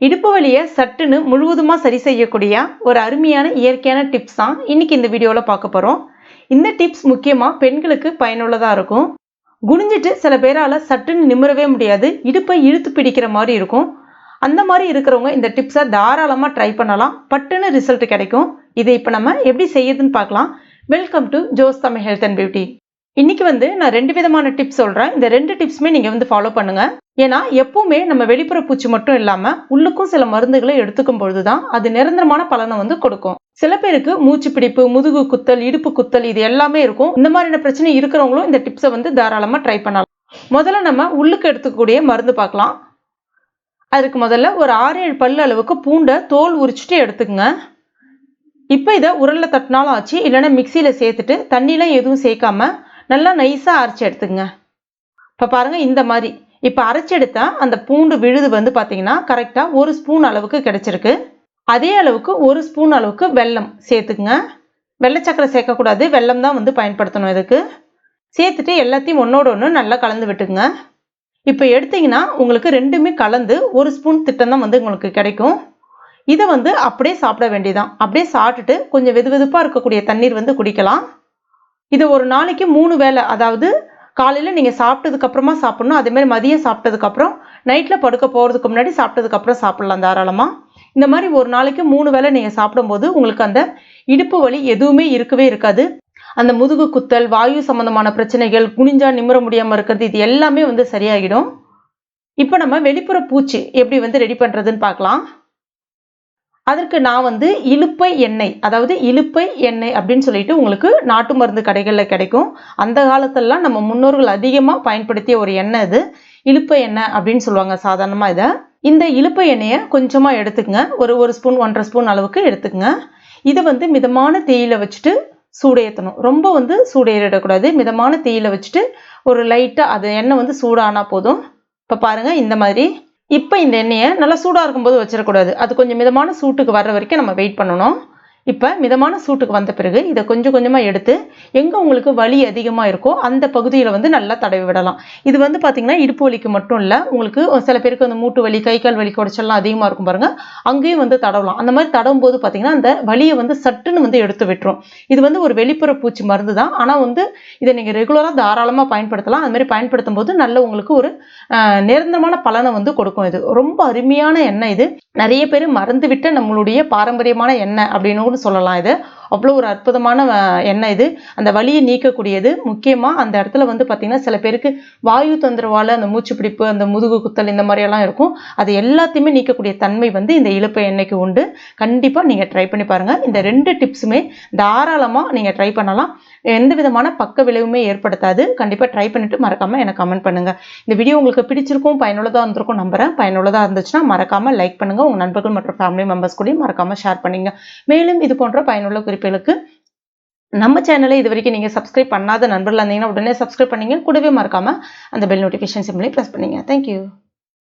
இடுப்பு வலியை சட்டுன்னு முழுவதுமா சரி செய்யக்கூடிய ஒரு அருமையான இயற்கையான டிப்ஸ் தான் இன்னைக்கு இந்த வீடியோவில் பார்க்க போகிறோம். இந்த டிப்ஸ் முக்கியமாக பெண்களுக்கு பயனுள்ளதாக இருக்கும். குனிஞ்சிட்டு சில பேரால் சட்டுன்னு நிமிரவே முடியாது, இடுப்பை இழுத்து பிடிக்கிற மாதிரி இருக்கும். அந்த மாதிரி இருக்கிறவங்க இந்த டிப்ஸை தாராளமாக ட்ரை பண்ணலாம், பட்டுன்னு ரிசல்ட் கிடைக்கும். இதை இப்போ நம்ம எப்படி செய்யுதுன்னு பார்க்கலாம். Welcome to Jo's Tamil health and beauty. இன்னைக்கு நான் 2 விதமான டிப்ஸ் சொல்கிறேன். இந்த 2 டிப்ஸுமே நீங்கள் ஃபாலோ பண்ணுங்க. ஏன்னா எப்பவுமே நம்ம வெளிப்புற பூச்சி மட்டும் இல்லாமல் உள்ளுக்கும் சில மருந்துகளை எடுத்துக்கும் பொழுது தான் அது நிரந்தரமான பலனை கொடுக்கும். சில பேருக்கு மூச்சு பிடிப்பு, முதுகு குத்தல், இடுப்பு குத்தல் இது எல்லாமே இருக்கும். இந்த மாதிரியான பிரச்சனை இருக்கிறவங்களும் இந்த டிப்ஸை தாராளமாக ட்ரை பண்ணலாம். முதல்ல நம்ம உள்ளுக்கு எடுத்துக்கக்கூடிய மருந்து பார்க்கலாம். அதுக்கு முதல்ல ஒரு 6-7 பல்லு அளவுக்கு பூண்டை தோல் உரிச்சிட்டு எடுத்துக்கங்க. இப்போ இதை உரலில் தட்டினாலும் ஆச்சு, இல்லைன்னா மிக்சியில் சேர்த்துட்டு தண்ணிலாம் எதுவும் சேர்க்காம நல்லா நைஸாக அரைச்சி எடுத்துங்க. இப்போ பாருங்கள், இந்த மாதிரி இப்போ அரைச்சி எடுத்தா அந்த பூண்டு விழுது பார்த்தீங்கன்னா கரெக்டாக 1 ஸ்பூன் அளவுக்கு கிடைச்சிருக்கு. அதே அளவுக்கு 1 ஸ்பூன் அளவுக்கு வெல்லம் சேர்த்துக்குங்க. வெள்ளை சக்கரை சேர்க்கக்கூடாது, வெல்லம் தான் பயன்படுத்தணும். இதுக்கு சேர்த்துட்டு எல்லாத்தையும் ஒன்றோட ஒன்று நல்லா கலந்து விட்டுக்குங்க. இப்போ எடுத்தீங்கன்னா உங்களுக்கு ரெண்டுமே கலந்து 1 ஸ்பூன் திட்டம் தான் உங்களுக்கு கிடைக்கும். இதை அப்படியே சாப்பிட வேண்டியதான். அப்படியே சாப்பிட்டுட்டு கொஞ்சம் வெதுவெதுப்பாக இருக்கக்கூடிய தண்ணீர் குடிக்கலாம். இதை ஒரு நாளைக்கு 3 வேளை, அதாவது காலையில் நீங்கள் சாப்பிட்டதுக்கப்புறமா சாப்பிட்ணும், அதேமாதிரி மதியம் சாப்பிட்டதுக்கப்புறம், நைட்டில் படுக்க போகிறதுக்கு முன்னாடி சாப்பிட்டதுக்கப்புறம் சாப்பிட்லாம் தாராளமாக. இந்த மாதிரி ஒரு நாளைக்கு 3 வேளை நீங்கள் சாப்பிடும்போது உங்களுக்கு அந்த இடுப்பு வலி எதுவுமே இருக்கவே இருக்காது. அந்த முதுகு குத்தல், வாயு சம்பந்தமான பிரச்சனைகள், குனிஞ்சா நிமிர முடியாமல் இருக்கிறது, இது எல்லாமே சரியாகிடும். இப்போ நம்ம வெளிப்புற பூச்சி எப்படி ரெடி பண்ணுறதுன்னு பார்க்கலாம். அதற்கு நான் இலுப்பை எண்ணெய், அதாவது இலுப்பை எண்ணெய் அப்படின்னு சொல்லிட்டு உங்களுக்கு நாட்டு மருந்து கடைகளில் கிடைக்கும். அந்த காலத்திலலாம் நம்ம முன்னோர்கள் அதிகமாக பயன்படுத்திய ஒரு எண்ணெய் இது. இலுப்பை எண்ணெய் அப்படின்னு சொல்லுவாங்க சாதாரணமாக இதை. இந்த இலுப்பை எண்ணெயை கொஞ்சமாக எடுத்துக்கங்க. ஒரு ஸ்பூன் 1.5 ஸ்பூன் அளவுக்கு எடுத்துக்கங்க. இதை மிதமான தீயில வச்சுட்டு சூடேற்றணும். ரொம்ப சூடேறிடக்கூடாது. மிதமான தீயில வச்சுட்டு ஒரு லைட்டாக அது எண்ணெய் சூடானா போதும். இப்போ பாருங்கள், இந்த மாதிரி. இப்போ இந்த எண்ணெயை நல்லா சூடாக இருக்கும்போது வச்சிடக்கூடாது. அது கொஞ்சம் மிதமான சூட்டுக்கு வர்ற வரைக்கும் நம்ம வெயிட் பண்ணணும். இப்போ மிதமான சூட்டுக்கு வந்த பிறகு இதை கொஞ்சம் கொஞ்சமாக எடுத்து எங்கே உங்களுக்கு வலி அதிகமாக இருக்கோ அந்த பகுதியில் நல்லா தடவி விடலாம். இது பார்த்திங்கன்னா இடுப்பு வலிக்கு மட்டும் இல்லை, உங்களுக்கு சில பேருக்கு மூட்டு வலி, கை கால் வலி குடைச்சல்லாம் அதிகமாக இருக்கும் பாருங்கள், அங்கேயும் தடவலாம். அந்த மாதிரி தடவும் போது பார்த்திங்கன்னா அந்த வலியை சட்டுன்னு எடுத்து விட்டுரும். இது ஒரு வெளிப்புற பூச்சி மருந்து தான். ஆனால் இதை நீங்கள் ரெகுலராக தாராளமாக பயன்படுத்தலாம். அது மாதிரி பயன்படுத்தும் போது நல்ல உங்களுக்கு ஒரு நிரந்தரமான பலனை கொடுக்கும். இது ரொம்ப அருமையான எண்ணெய். இது நிறைய பேர் மறந்துவிட்ட நம்மளுடைய பாரம்பரியமான எண்ணெய் அப்படின்னு சொல்லலாம். இது அவ்வளோ ஒரு அற்புதமான எண்ணெய். இது அந்த வலியை நீக்கக்கூடியது. முக்கியமாக அந்த இடத்துல பார்த்தீங்கன்னா சில பேருக்கு வாயு தொந்தரவால் அந்த மூச்சு பிடிப்பு, அந்த முதுகு குத்தல் இந்த மாதிரியெல்லாம் இருக்கும். அது எல்லாத்தையுமே நீக்கக்கூடிய தன்மை இந்த இலுப்பை எண்ணெய்க்கு உண்டு. கண்டிப்பாக நீங்கள் ட்ரை பண்ணி பாருங்கள். இந்த 2 டிப்ஸுமே தாராளமாக நீங்கள் ட்ரை பண்ணலாம். எந்த விதமான பக்க விளைவுமே ஏற்படுத்தாது. கண்டிப்பாக ட்ரை பண்ணிவிட்டு மறக்காமல் எனக்கு கமெண்ட் பண்ணுங்கள். இந்த வீடியோ உங்களுக்கு பிடிச்சிருக்கும், பயனுள்ளதாக இருந்திருக்கும் நம்புகிறேன். பயனுள்ளதாக இருந்துச்சுன்னா மறக்காமல் லைக் பண்ணுங்கள். உங்கள் நண்பர்கள் மற்றும் ஃபேமிலி மெம்பர்ஸ் கூட மறக்காமல் ஷேர் பண்ணுங்க. மேலும் இது போன்ற பயனுள்ள குறிப்புகளுக்கு நம்ம சேனலை இது வரைக்கும் நீங்கள் சப்ஸ்கிரைப் பண்ணாத நண்பர்கள் இருந்தீங்கன்னா உடனே சப்ஸ்கிரைப் பண்ணீங்க. கூடவே மறக்காமல் அந்த பெல் நோட்டிஃபிகேஷன் சிம்லையும் ப்ரெஸ் பண்ணுங்க. தேங்க்யூ.